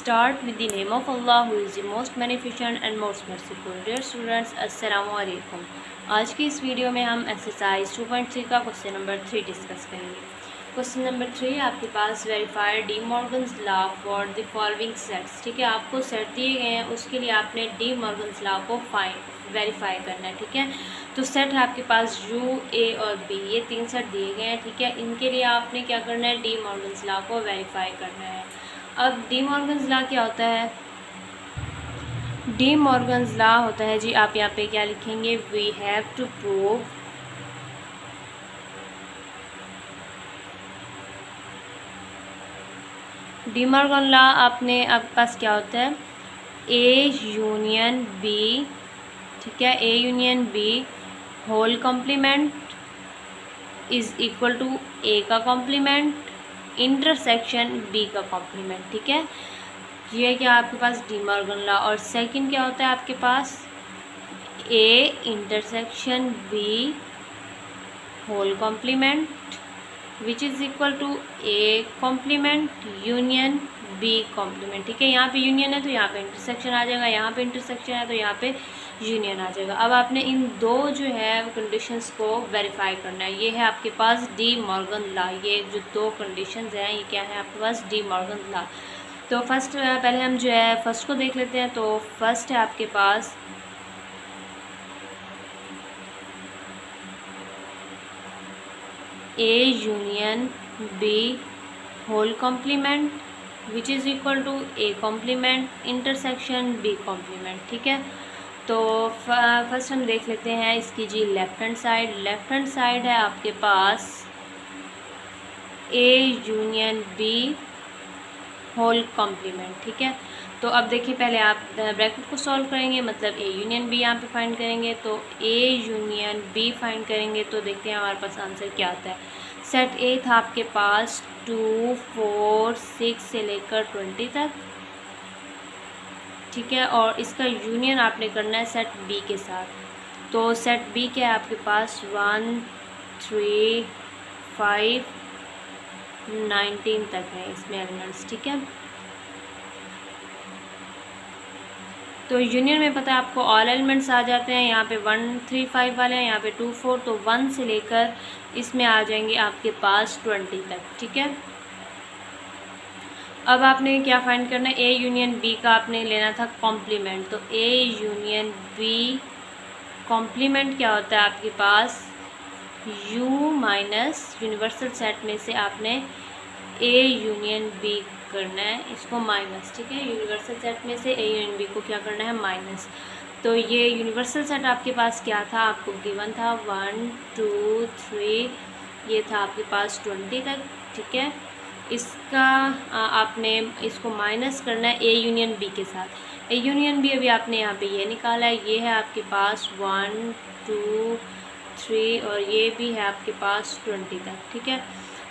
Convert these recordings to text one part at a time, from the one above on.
start with the name of Allah who is the most beneficent and most merciful. Dear students, अस्सलामु अलैकुम। आज की इस video में हम एक्सरसाइज 2.3 का क्वेश्चन नंबर 3 डिस्कस करेंगे। क्वेश्चन नंबर 3 आपके पास verify De Morgan's law for the following sets. ठीक है, आपको सेट दिए गए हैं, उसके लिए आपने डी मॉर्गन्स लॉ को वेरीफाई करना है। ठीक है, तो सेट है आपके पास यू, ए और बी, ये 3 सेट दिए गए हैं। ठीक है, इनके लिए आपने क्या करना है, डी मॉर्गन्स लॉ को वेरीफाई करना है। अब डी मॉर्गन्स लॉ क्या होता है? डी मॉर्गन्स लॉ होता है जी, आप यहाँ पे क्या लिखेंगे, we have to prove De Morgan law आपने आपके पास क्या होता है, ए यूनियन बी। ठीक है, A union B whole complement is equal to A का कॉम्प्लीमेंट इंटरसेक्शन बी का कॉम्प्लीमेंट। ठीक है, ये क्या आपके पास डी मॉर्गन लॉ। और सेकंड क्या होता है आपके पास, A intersection B whole complement which is equal to A complement union B complement. ठीक है, यहाँ पे यूनियन है तो यहाँ पे इंटरसेक्शन आ जाएगा, यहाँ पे इंटरसेक्शन है तो यहाँ पे यूनियन आ जाएगा। अब आपने इन दो जो है कंडीशंस को वेरीफाई करना है। ये है आपके पास डी मॉर्गन लॉ। ये जो दो कंडीशंस हैं ये क्या है आपके पास, डी मॉर्गन लॉ। तो फर्स्ट पहले हम जो है फर्स्ट को देख लेते हैं। तो फर्स्ट है आपके पास A union B whole complement which is equal to A complement intersection B complement. ठीक है, तो फर्स्ट हम देख लेते हैं इसकी जी left hand side. Left hand side है आपके पास A union B whole complement. ठीक है, तो अब देखिए पहले आप ब्रैकेट को सॉल्व करेंगे, मतलब ए यूनियन बी यहाँ पे फाइंड करेंगे। तो ए यूनियन बी फाइंड करेंगे तो देखते हैं हमारे पास आंसर क्या आता है। सेट ए था आपके पास 2, 4, 6 से लेकर 20 तक। ठीक है, और इसका यूनियन आपने करना है सेट बी के साथ। तो सेट बी क्या है आपके पास, 1, 3, 5, 19 तक है इसमें एलिमेंट्स। ठीक है, तो यूनियन में पता है आपको ऑल एलिमेंट्स आ जाते हैं। यहाँ पे 1, 3, 5 वाले हैं, यहाँ पे 2, 4, तो 1 से लेकर इसमें आ जाएंगे आपके पास 20 तक। ठीक है, अब आपने क्या फाइंड करना है, ए यूनियन बी का आपने लेना था कॉम्प्लीमेंट। तो ए यूनियन बी कॉम्प्लीमेंट क्या होता है आपके पास, यू माइनस यूनिवर्सल सेट में से आपने ए यूनियन बी करना है, इसको माइनस। ठीक है, यूनिवर्सल सेट में से ए यूनियन बी को क्या करना है, माइनस। तो ये यूनिवर्सल सेट आपके पास क्या था, आपको गिवन था 1, 2, 3, ये था आपके पास 20 तक। ठीक है, इसका आपने इसको माइनस करना है ए यूनियन बी के साथ। ए यूनियन बी अभी आपने यहाँ पे ये निकाला है, ये है आपके पास 1, 2, 3 और ये भी है आपके पास 20 तक। ठीक है,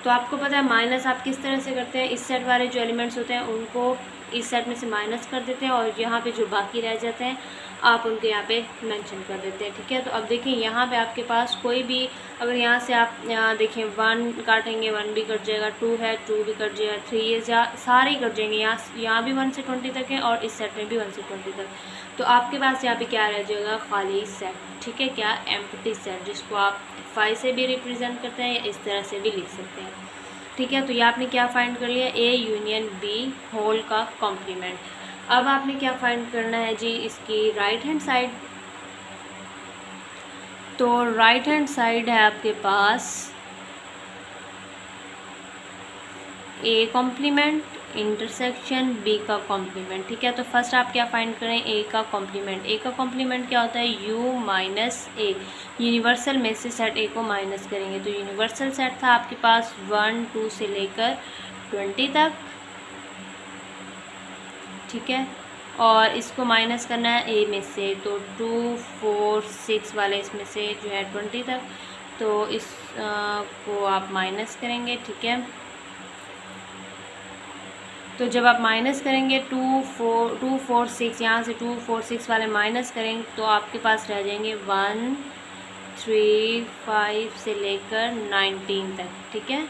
तो आपको पता है माइनस आप किस तरह से करते हैं, इस सेट वाले जो एलिमेंट्स होते हैं उनको इस सेट में से माइनस कर देते हैं और यहाँ पे जो बाकी रह जाते हैं आप उनको यहाँ पे मेंशन कर देते हैं। ठीक है, तो अब देखिए यहाँ पे आपके पास कोई भी अगर यहाँ से आप देखें 1 काटेंगे 1 भी कट जाएगा, 2 है 2 भी कट जाएगा, 3 ये सारे ही कट जाएंगे। यहाँ भी 1 से 20 तक है और इस सेट में भी 1 से 20 तक। तो आपके पास यहाँ पे क्या रह जाएगा, खाली सेट। ठीक है, क्या, एम्प्टी सेट, जिसको आप 5 से भी रिप्रेजेंट करते हैं या इस तरह से भी लिख सकते हैं। ठीक है, तो ये आपने क्या फाइंड कर लिया, ए यूनियन बी होल का कॉम्प्लीमेंट। अब आपने क्या फाइंड करना है जी, इसकी राइट हैंड साइड। तो राइट हैंड साइड है आपके पास ए कॉम्प्लीमेंट इंटरसेक्शन बी का कॉम्प्लीमेंट। ठीक है, तो फर्स्ट आप क्या फाइंड करें, ए का कॉम्प्लीमेंट। ए का कॉम्प्लीमेंट क्या होता है, यू माइनस ए, यूनिवर्सल में से सेट ए को माइनस करेंगे। तो यूनिवर्सल सेट था आपके पास 1, 2 से लेकर 20 तक। ठीक है, और इसको माइनस करना है ए में से, तो 2, 4, 6 वाले इसमें से जो है 20 तक। तो इस को आप माइनस करेंगे। ठीक है, तो जब आप माइनस करेंगे 2, 4, 6, यहाँ से 2, 4, 6 वाले माइनस करेंगे तो आपके पास रह जाएंगे 1, 3, 5 से लेकर 19 तक। ठीक है,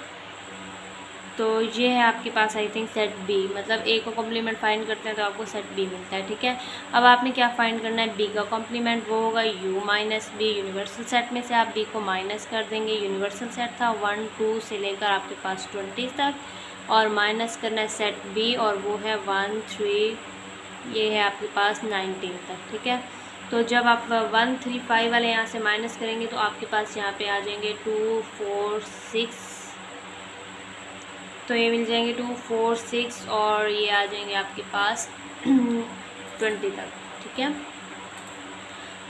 तो ये है आपके पास आई थिंक सेट बी, मतलब ए का कॉम्प्लीमेंट फाइंड करते हैं तो आपको सेट बी मिलता है, ठीक है। अब आपने क्या फाइंड करना है, बी का कॉम्प्लीमेंट, वो होगा U minus B. Universal set में से आप बी को माइनस कर देंगे, यूनिवर्सल सेट था 1 2 से लेकर आपके पास 20 तक, और माइनस करना है सेट बी, और वो है 1 3, ये है आपके पास 19 तक, ठीक है। तो जब आप 1 3 5 वाले यहाँ से माइनस करेंगे तो आपके पास यहाँ पे आ जाएंगे 2 4 6, तो ये मिल जाएंगे 2 4 6, और ये आ जाएंगे आपके पास 20 तक, ठीक है।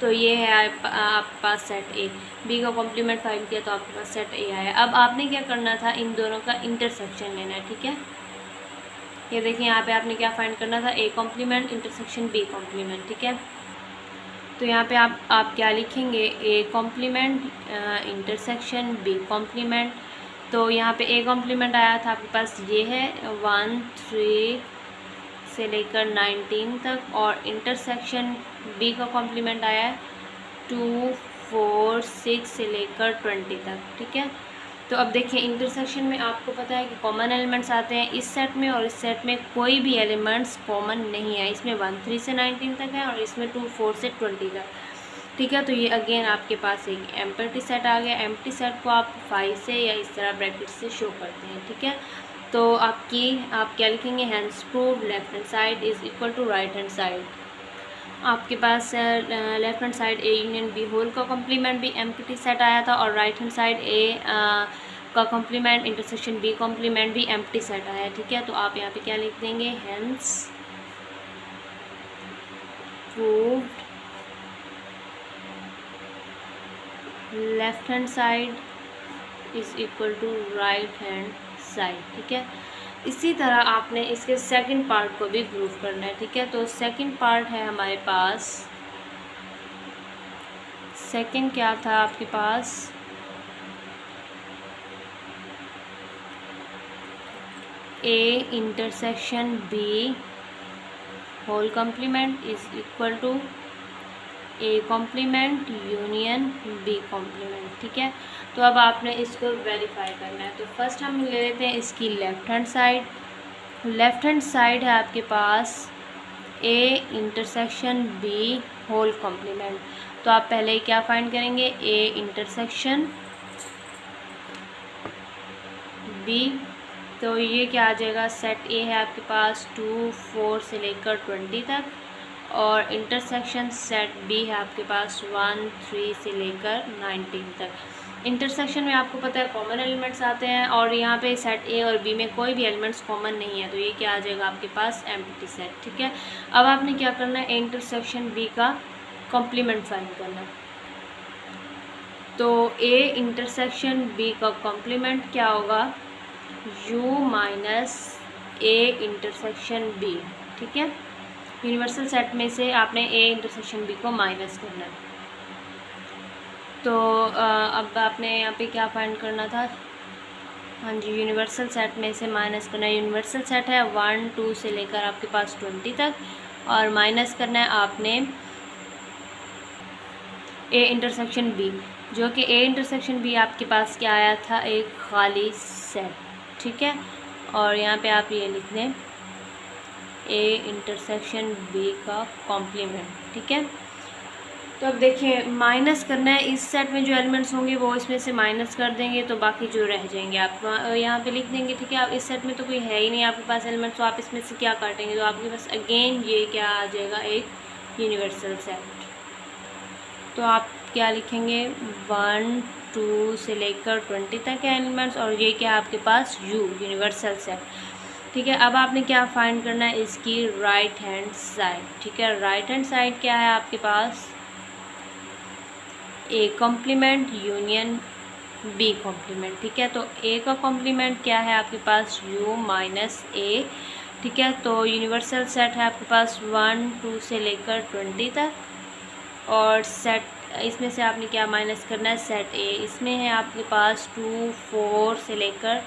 तो ये है आपके पास सेट ए। बी का कॉम्प्लीमेंट फाइंड किया तो आपके पास सेट ए आया। अब आपने क्या करना था, इन दोनों का इंटरसेक्शन लेना है, ठीक है। ये देखिए यहाँ पे आपने क्या फाइंड करना था, A complement intersection B complement, ठीक है। तो यहाँ पे आप क्या लिखेंगे, A complement intersection B complement. तो यहाँ पे ए कॉम्प्लीमेंट आया था आपके पास, ये है 1 3 से लेकर 19 तक, और इंटरसेक्शन बी का कॉम्प्लीमेंट आया है 2 4 6 से लेकर 20 तक, ठीक है। तो अब देखिए इंटरसेक्शन में आपको पता है कि कॉमन एलिमेंट्स आते हैं, इस सेट में और इस सेट में कोई भी एलिमेंट्स कॉमन नहीं है। इसमें 1 3 से 19 तक है और इसमें 2 4 से 20 तक, ठीक है। तो ये अगेन आपके पास एक एम्प्टी सेट आ गया। एम्प्टी सेट को आप 5 से या इस तरह ब्रैकेट से शो करते हैं, ठीक है। तो आप क्या लिखेंगे, hence prove left hand side is equal to right hand side. आपके पास left hand side A union B whole का कॉम्प्लीमेंट भी एम्प्टी सेट आया था, और राइट हैंड साइड ए का कॉम्प्लीमेंट इंटरसेक्शन बी कॉम्प्लीमेंट भी एम्प्टी सेट आया है, ठीक है। तो आप यहाँ पे क्या लिख देंगे, hence proved left hand side is equal to right hand side, ठीक है। इसी तरह आपने इसके सेकंड पार्ट को भी प्रूव करना है, ठीक है। तो सेकंड पार्ट है हमारे पास, सेकंड क्या था आपके पास, A intersection B whole complement is equal to A complement union B complement, ठीक है। तो अब आपने इसको वेरीफाई करना है। तो फर्स्ट हम ले लेते हैं इसकी left hand side. Left hand side है आपके पास A intersection B whole complement. तो आप पहले क्या फाइंड करेंगे, ए इंटरसेक्शन बी। तो ये क्या आ जाएगा, सेट ए है आपके पास 2 4 से लेकर 20 तक, और इंटरसेक्शन सेट बी है आपके पास 1 3 से लेकर 19 तक। इंटरसेक्शन में आपको पता है कॉमन एलिमेंट्स आते हैं, और यहाँ पे सेट ए और बी में कोई भी एलिमेंट्स कॉमन नहीं है, तो ये क्या आ जाएगा आपके पास, एम्प्टी सेट, ठीक है। अब आपने क्या करना है, इंटरसेक्शन बी का कॉम्प्लीमेंट फाइंड करना है। तो ए इंटरसेक्शन बी का कॉम्प्लीमेंट क्या होगा, U minus A intersection B, ठीक है। यूनिवर्सल सेट में से आपने ए इंटरसेक्शन बी को माइनस करना है। तो अब आपने यहाँ पे क्या फाइंड करना था, हाँ जी, यूनिवर्सल सेट में से माइनस करना है। यूनिवर्सल सेट है 1 2 से लेकर आपके पास 20 तक, और माइनस करना है आपने ए इंटरसेक्शन बी, जो कि ए इंटरसेक्शन बी आपके पास क्या आया था, एक खाली सेट, ठीक है। और यहाँ पे आप ये लिख दें, ए इंटरसेक्शन बी का कॉम्प्लीमेंट, ठीक है। तो अब देखिए माइनस करना है, इस सेट में जो एलिमेंट्स होंगे वो इसमें से माइनस कर देंगे, तो बाकी जो रह जाएंगे आप यहाँ पे लिख देंगे, ठीक है। अब इस सेट में तो कोई है ही नहीं आपके पास एलिमेंट्स, तो आप इसमें से क्या काटेंगे, तो आपके पास अगेन ये क्या आ जाएगा, एक यूनिवर्सल सेट। तो आप क्या लिखेंगे, 1 2 से लेकर 20 तक के एलिमेंट्स, और ये क्या आपके पास यू यूनिवर्सल सेट, ठीक है। अब आपने क्या फाइंड करना है, इसकी राइट हैंड साइड, ठीक है। राइट हैंड साइड क्या है आपके पास, A complement union B complement, ठीक है। तो ए का कॉम्प्लीमेंट क्या है आपके पास, यू माइनस ए, ठीक है। तो यूनिवर्सल सेट है आपके पास 1 2 से लेकर 20 तक, और सेट इसमें से आपने क्या माइनस करना है, सेट ए, इसमें है आपके पास 2 4 से लेकर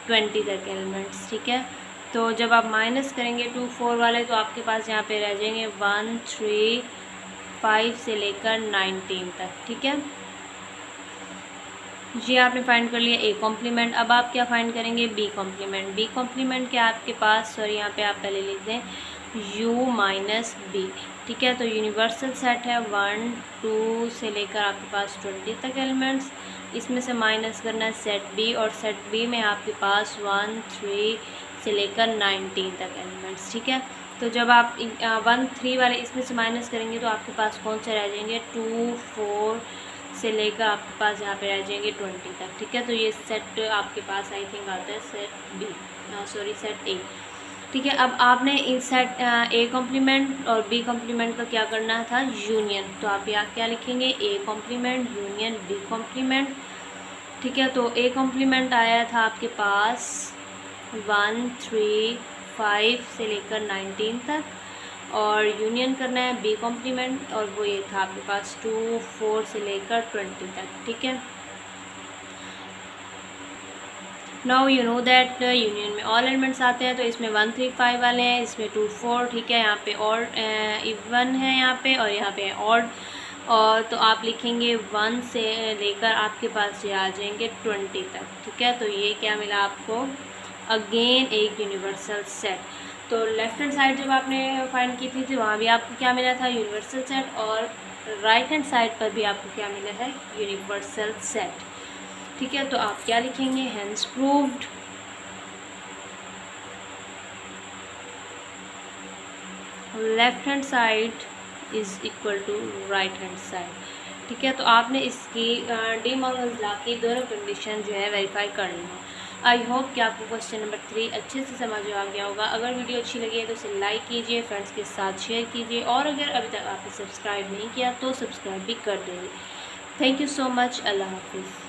20 तक एलिमेंट्स, ठीक है। तो जब आप माइनस करेंगे 2 4 वाले, तो आपके पास यहाँ पे रह जाएंगे 1 3 5 से लेकर 19 तक, ठीक है। ये आपने फाइंड कर लिया ए कॉम्प्लीमेंट। अब आप क्या फाइंड करेंगे, बी कॉम्प्लीमेंट। बी कॉम्प्लीमेंट क्या आपके पास, सॉरी यहाँ पे आप पहले लिख दें u माइनस बी, ठीक है। तो यूनिवर्सल सेट है 1 2 से लेकर आपके पास 20 तक एलिमेंट्स, इसमें से माइनस करना है सेट बी, और सेट बी में आपके पास 1 3 से लेकर 19 तक एलिमेंट्स, ठीक है। तो जब आप 1 3 वाले इसमें से माइनस करेंगे तो आपके पास कौन से रह जाएंगे, 2 4 से लेकर आपके पास यहाँ पे रह जाएंगे 20 तक, ठीक है। तो ये सेट आपके पास आई थिंक आता है set B, sorry set A, ठीक है। अब आपने इस सेट ए कॉम्प्लीमेंट और बी कॉम्प्लीमेंट का क्या करना था, यूनियन। तो आप यहाँ क्या लिखेंगे, A complement union B complement, ठीक है। तो ए कॉम्प्लीमेंट आया था आपके पास 1 3 5 से लेकर 19 तक, और यूनियन करना है बी कॉम्प्लीमेंट, और वो ये था आपके पास 2 4 से लेकर 20 तक, ठीक है। Now you know that union में ऑल एलिमेंट्स आते हैं, तो इसमें 1 3 5 वाले हैं, इसमें 2 4, ठीक है। यहाँ पे और इवन है यहाँ पे, और यहाँ पे ऑड, और तो आप लिखेंगे 1 से लेकर आपके पास ये आ जाएंगे 20 तक, ठीक है। तो ये क्या मिला आपको, अगेन एक यूनिवर्सल सेट। तो लेफ्ट हैंड साइड जब आपने फाइंड की थी वहाँ भी आपको क्या मिला था, यूनिवर्सल सेट, और राइट हैंड साइड पर भी आपको क्या मिला है, यूनिवर्सल सेट, ठीक है। तो आप क्या लिखेंगे, hence proved left hand side is equal to right hand side, ठीक है। तो आपने इसकी डी मॉर्गन्स लॉ की दोनों कंडीशन जो है वेरीफाई कर लेना। आई होप कि आपको क्वेश्चन नंबर 3 अच्छे से समझ आ गया होगा। अगर वीडियो अच्छी लगी है तो इसे लाइक कीजिए, फ्रेंड्स के साथ शेयर कीजिए, और अगर अभी तक आपने सब्सक्राइब नहीं किया तो सब्सक्राइब भी कर देंगे। थैंक यू सो मच, अल्लाह हाफिज़।